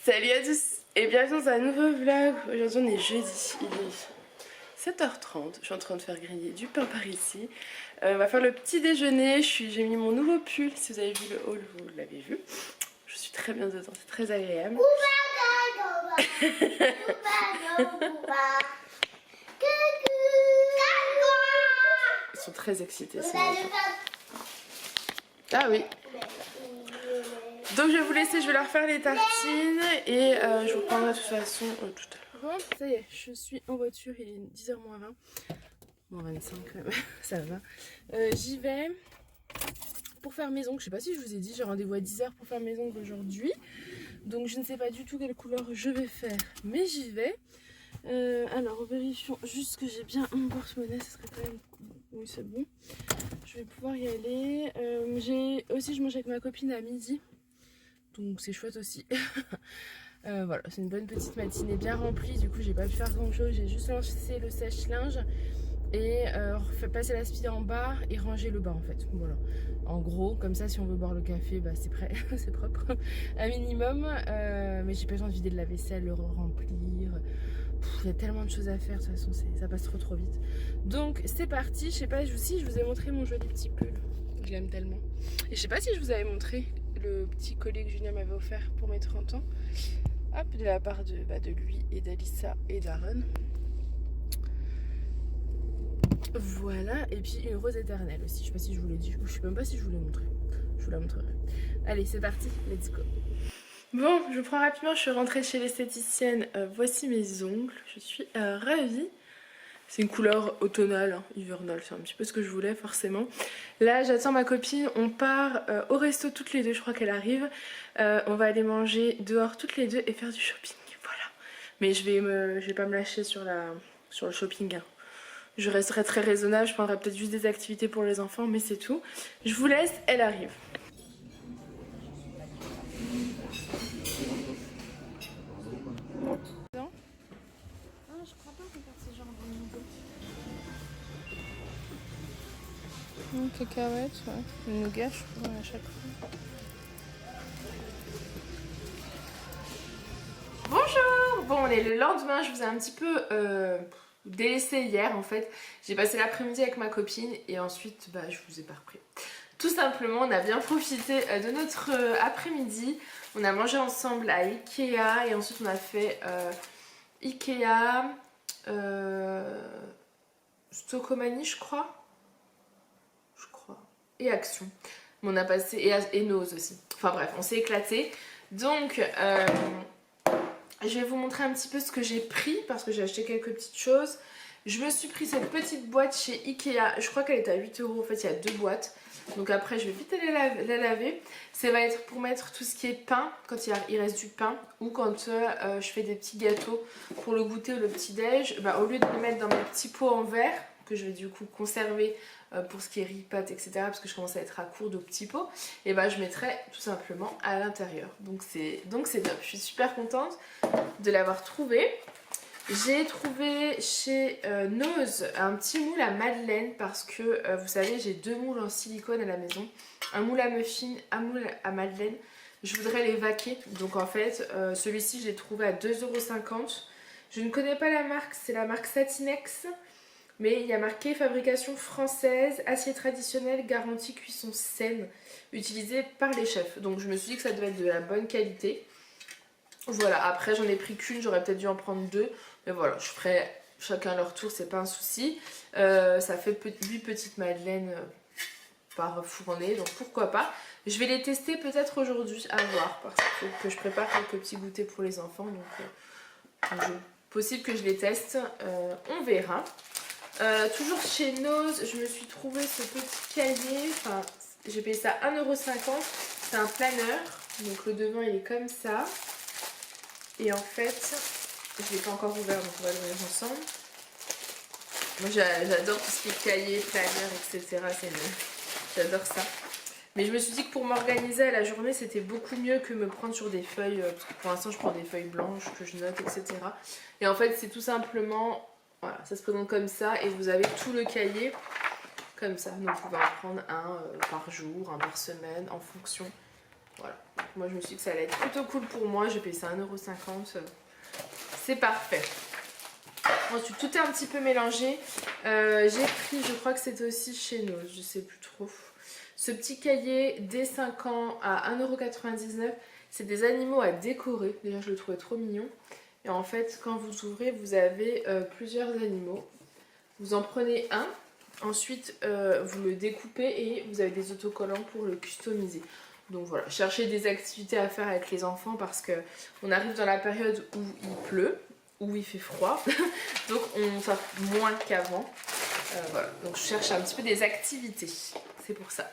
Salut à tous et bienvenue dans un nouveau vlog. Aujourd'hui on est jeudi, il est 7h30. Je suis en train de faire griller du pain par ici. On va faire le petit déjeuner. J'ai mis mon nouveau pull. Si vous avez vu le haul, vous l'avez vu. Je suis très bien dedans, c'est très agréable. Ils sont très excités. Ah oui. Donc je vais vous laisser, je vais leur faire les tartines et je vous reprendrai de toute façon tout à l'heure. Bon, ça y est, je suis en voiture, il est 10h moins 20. Moins 25 même, ça va. J'y vais pour faire mes ongles. Je sais pas si je vous ai dit, j'ai rendez-vous à 10h pour faire mes ongles aujourd'hui. Donc je ne sais pas du tout quelle couleur je vais faire, mais j'y vais. Alors vérifions juste que j'ai bien mon porte-monnaie, ce serait quand même... Oui, c'est bon. Je vais pouvoir y aller. Je mange avec ma copine à midi. Donc c'est chouette aussi. Voilà, c'est une bonne petite matinée bien remplie. Du coup, j'ai pas pu faire grand chose. J'ai juste lancé le sèche-linge et fait passer l'aspirateur en bas et ranger le bas en fait. Voilà. En gros, comme ça, si on veut boire le café, bah c'est prêt, c'est propre, un minimum. Mais j'ai pas besoin de vider de la vaisselle, le remplir. Il y a tellement de choses à faire. De toute façon, ça passe trop vite. Donc c'est parti. Je sais pas si je vous ai montré mon joli petit pull. Je l'aime tellement. Et je sais pas si je vous avais montré le petit collier que Julien m'avait offert pour mes 30 ans. Hop, de la part de lui et d'Alissa et d'Aaron. Voilà, et puis une rose éternelle aussi. Je sais pas si je vous l'ai dit, je sais même pas si je vous l'ai montré. Je vous la montrerai. Allez, c'est parti, let's go. Bon, je vous prends rapidement, je suis rentrée chez l'esthéticienne. Voici mes ongles, je suis ravie. C'est une couleur automnale, hein, hivernale, c'est un petit peu ce que je voulais forcément. Là j'attends ma copine, on part au resto toutes les deux, je crois qu'elle arrive. On va aller manger dehors toutes les deux et faire du shopping, voilà. Mais je vais pas me lâcher sur le shopping. Hein. Je resterai très raisonnable, je prendrai peut-être juste des activités pour les enfants, mais c'est tout. Je vous laisse, elle arrive. Non, je crois pas qu'on fasse ce genre de nougat. Une cacahuète, ouais. Le nougat, je prends à chaque fois. Bonjour. Bon, on est le lendemain, je vous ai un petit peu délaissé hier en fait. J'ai passé l'après-midi avec ma copine et ensuite je vous ai pas repris. Tout simplement, on a bien profité de notre après-midi. On a mangé ensemble à Ikea et ensuite on a fait Ikea, Stocomanie je crois, et Action. On a passé, et Nose aussi. Enfin bref, on s'est éclaté. Donc je vais vous montrer un petit peu ce que j'ai pris parce que j'ai acheté quelques petites choses. Je me suis pris cette petite boîte chez Ikea. Je crois qu'elle est à 8 €. En fait, il y a deux boîtes. Donc après, je vais vite aller la laver. Ça va être pour mettre tout ce qui est pain, quand il reste du pain. Ou quand je fais des petits gâteaux pour le goûter ou le petit-déj. Au lieu de les mettre dans mes petits pots en verre, que je vais du coup conserver pour ce qui est riz, pâtes, etc. Parce que je commence à être à court de petits pots. Et je mettrai tout simplement à l'intérieur. Donc c'est top. Je suis super contente de l'avoir trouvé. J'ai trouvé chez Nose un petit moule à madeleine parce que vous savez j'ai deux moules en silicone à la maison, un moule à muffin, un moule à madeleine. Je voudrais les vaquer, donc en fait celui-ci je l'ai trouvé à 2,50 €. Je ne connais pas la marque, c'est la marque Satinex, mais il y a marqué fabrication française, acier traditionnel, garantie cuisson saine, utilisé par les chefs. Donc je me suis dit que ça devait être de la bonne qualité. Voilà, après j'en ai pris qu'une, j'aurais peut-être dû en prendre deux. Mais voilà, je ferai chacun leur tour, c'est pas un souci. Ça fait 8 petites madeleines par fournée, donc pourquoi pas. Je vais les tester peut-être aujourd'hui, à voir, parce que je prépare quelques petits goûters pour les enfants. Donc possible que je les teste, on verra. Toujours chez Nose, je me suis trouvé ce petit cahier. Enfin, j'ai payé ça 1,50 €. C'est un planeur, donc le devant il est comme ça. Et en fait, je ne l'ai pas encore ouvert, donc on va l'ouvrir ensemble. Moi j'adore tout ce qui est cahier, planeur, etc. J'adore ça. Mais je me suis dit que pour m'organiser à la journée, c'était beaucoup mieux que me prendre sur des feuilles. Parce que pour l'instant, je prends des feuilles blanches que je note, etc. Et en fait, c'est tout simplement... Voilà, ça se présente comme ça. Et vous avez tout le cahier comme ça. Donc vous pouvez en prendre un par jour, un par semaine, en fonction Voilà, donc moi je me suis dit que ça allait être plutôt cool pour moi, j'ai payé ça 1,50 €, c'est parfait. Ensuite tout est un petit peu mélangé, j'ai pris, je crois que c'était aussi chez nous, je sais plus trop, ce petit cahier dès 5 ans à 1,99 €. C'est des animaux à décorer, déjà je le trouvais trop mignon. Et en fait quand vous ouvrez vous avez plusieurs animaux, vous en prenez un, ensuite vous le découpez et vous avez des autocollants pour le customiser. Donc voilà, cherchez des activités à faire avec les enfants parce que on arrive dans la période où il pleut, où il fait froid, donc on sort moins qu'avant. Voilà, donc je cherche un petit peu des activités, c'est pour ça.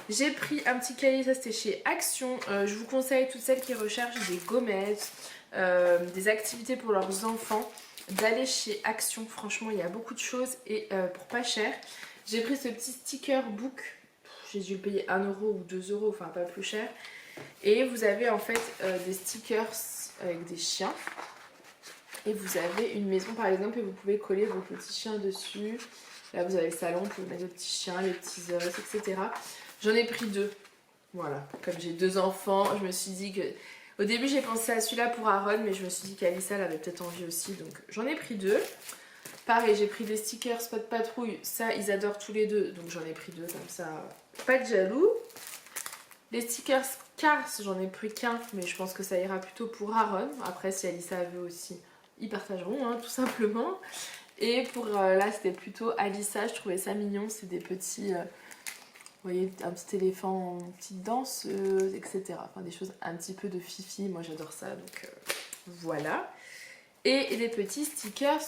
J'ai pris un petit cahier, ça c'était chez Action. Je vous conseille toutes celles qui recherchent des gommettes, des activités pour leurs enfants, d'aller chez Action. Franchement, il y a beaucoup de choses et pour pas cher. J'ai pris ce petit sticker book. J'ai dû le payer 1 € ou 2 €, enfin pas plus cher. Et vous avez en fait des stickers avec des chiens. Et vous avez une maison par exemple et vous pouvez coller vos petits chiens dessus. Là vous avez le salon pour mettre les petits chiens, les petits os, etc. J'en ai pris 2. Voilà, comme j'ai 2 enfants, je me suis dit que... Au début j'ai pensé à celui-là pour Aaron, mais je me suis dit qu'Alissa elle avait peut-être envie aussi, donc j'en ai pris 2. Pareil, j'ai pris des stickers Spot Patrouille, ça ils adorent tous les deux, donc j'en ai pris 2, comme ça, pas de jaloux. Les stickers Cars, j'en ai pris qu'un, mais je pense que ça ira plutôt pour Aaron. Après si Alissa veut aussi, ils partageront, hein, tout simplement. Et pour là c'était plutôt Alissa, je trouvais ça mignon, c'est des petits... vous voyez, un petit éléphant, une petite danseuse, etc. Enfin, des choses un petit peu de fifi. Moi, j'adore ça, donc voilà. Et les petits stickers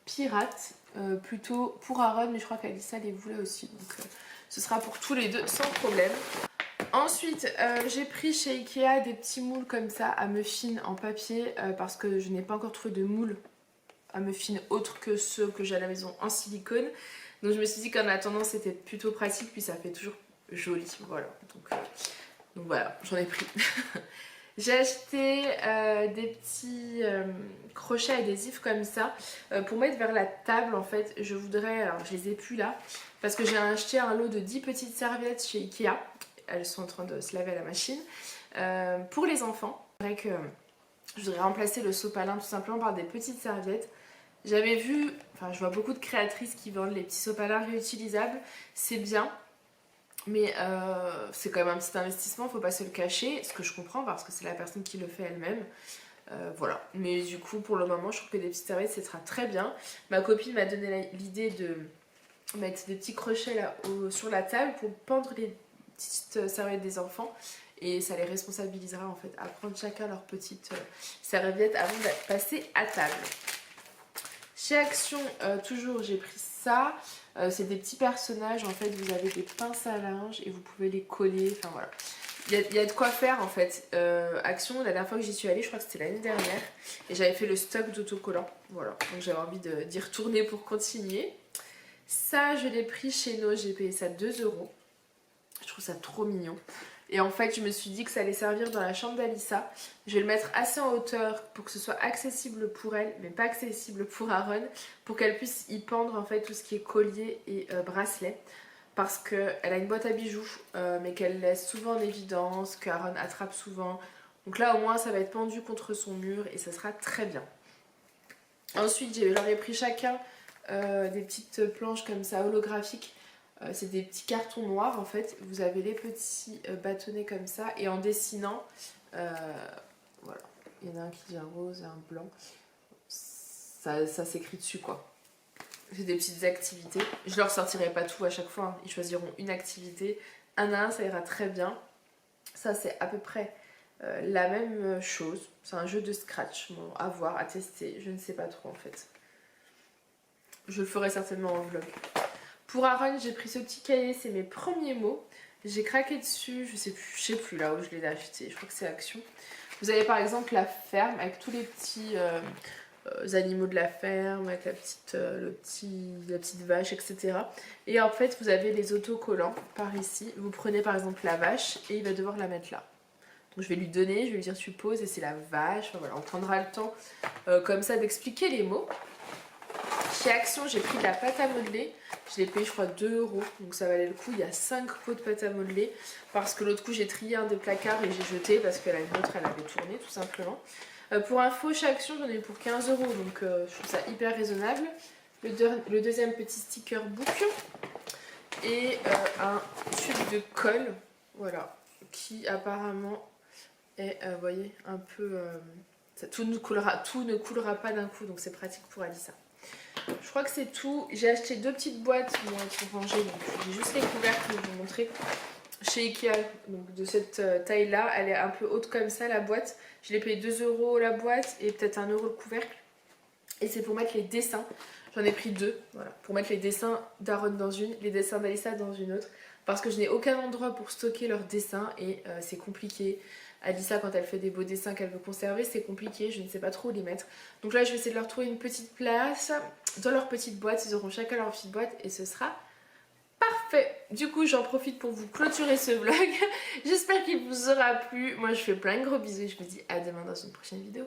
pirates, plutôt pour Aaron, mais je crois qu'Alissa les voulait aussi. Donc, ce sera pour tous les deux, sans problème. Ensuite, j'ai pris chez Ikea des petits moules comme ça, à muffins en papier, parce que je n'ai pas encore trouvé de moules à muffins autres que ceux que j'ai à la maison en silicone. Donc je me suis dit qu'en attendant c'était plutôt pratique, puis ça fait toujours joli, voilà. Donc voilà, j'en ai pris. J'ai acheté des petits crochets adhésifs comme ça pour mettre vers la table en fait. Je voudrais, alors je les ai plus là, parce que j'ai acheté un lot de 10 petites serviettes chez Ikea. Elles sont en train de se laver à la machine. Pour les enfants, c'est vrai que je voudrais remplacer le sopalin tout simplement par des petites serviettes. J'avais vu, enfin je vois beaucoup de créatrices qui vendent les petits sopalins réutilisables, c'est bien, mais c'est quand même un petit investissement, faut pas se le cacher, ce que je comprends parce que c'est la personne qui le fait elle-même. Voilà, mais du coup pour le moment je trouve que des petites serviettes ça sera très bien. Ma copine m'a donné l'idée de mettre des petits crochets là sur la table pour pendre les petites serviettes des enfants. Et ça les responsabilisera en fait à prendre chacun leur petite serviette avant de passer à table. Chez Action, toujours j'ai pris ça. C'est des petits personnages, en fait vous avez des pinces à linge et vous pouvez les coller, enfin voilà. Il y a de quoi faire en fait. Action, la dernière fois que j'y suis allée, je crois que c'était l'année dernière, et j'avais fait le stock d'autocollants. Voilà, donc j'avais envie d'y retourner pour continuer. Ça, je l'ai pris chez nous, j'ai payé ça 2 €. Je trouve ça trop mignon. Et en fait, je me suis dit que ça allait servir dans la chambre d'Alissa. Je vais le mettre assez en hauteur pour que ce soit accessible pour elle, mais pas accessible pour Aaron, pour qu'elle puisse y pendre en fait tout ce qui est collier et bracelet. Parce qu'elle a une boîte à bijoux, mais qu'elle laisse souvent en évidence, qu'Aaron attrape souvent. Donc là, au moins, ça va être pendu contre son mur et ça sera très bien. Ensuite, je leur ai pris chacun des petites planches comme ça, holographiques. C'est des petits cartons noirs en fait, vous avez les petits bâtonnets comme ça et en dessinant, voilà, il y en a un qui dit un rose et un blanc, ça s'écrit dessus quoi. C'est des petites activités, je leur sortirai pas tout à chaque fois, hein. Ils choisiront une activité, un à un ça ira très bien. Ça c'est à peu près la même chose, c'est un jeu de scratch, bon, à voir, à tester, je ne sais pas trop en fait. Je le ferai certainement en vlog. Pour Aaron, j'ai pris ce petit cahier, c'est mes premiers mots. J'ai craqué dessus, je sais plus là où je l'ai acheté, je crois que c'est Action. Vous avez par exemple la ferme avec tous les petits animaux de la ferme, avec la petite vache, etc. Et en fait, vous avez les autocollants par ici. Vous prenez par exemple la vache et il va devoir la mettre là. Donc je vais lui donner, je vais lui dire tu poses et c'est la vache. Enfin, voilà, on prendra le temps comme ça d'expliquer les mots. Chez Action, j'ai pris de la pâte à modeler. Je l'ai payé, je crois, 2 €. Donc ça valait le coup. Il y a 5 pots de pâte à modeler. Parce que l'autre coup, j'ai trié un des placards et j'ai jeté parce que la nôtre, elle avait tourné, tout simplement. Pour info, chez Action, j'en ai eu pour 15 €. Donc je trouve ça hyper raisonnable. Le deuxième petit sticker book. Et un tube de colle. Voilà. Qui apparemment est, vous voyez, un peu... tout ne coulera pas d'un coup. Donc c'est pratique pour Alissa. Je crois que c'est tout. J'ai acheté 2 petites boîtes, bon, elles sont rangées, donc j'ai juste les couvercles pour vous montrer. Chez Ikea, donc de cette taille là, elle est un peu haute comme ça la boîte. Je l'ai payé 2 € la boîte et peut-être 1 € le couvercle. Et c'est pour mettre les dessins. J'en ai pris 2, voilà, pour mettre les dessins d'Aaron dans une, les dessins d'Alissa dans une autre. Parce que je n'ai aucun endroit pour stocker leurs dessins et c'est compliqué. Alissa, quand elle fait des beaux dessins qu'elle veut conserver, c'est compliqué, je ne sais pas trop où les mettre. Donc là, je vais essayer de leur trouver une petite place dans leur petite boîte. Ils auront chacun leur petite boîte et ce sera parfait. Du coup, j'en profite pour vous clôturer ce vlog. J'espère qu'il vous aura plu. Moi, je fais plein de gros bisous et je vous dis à demain dans une prochaine vidéo.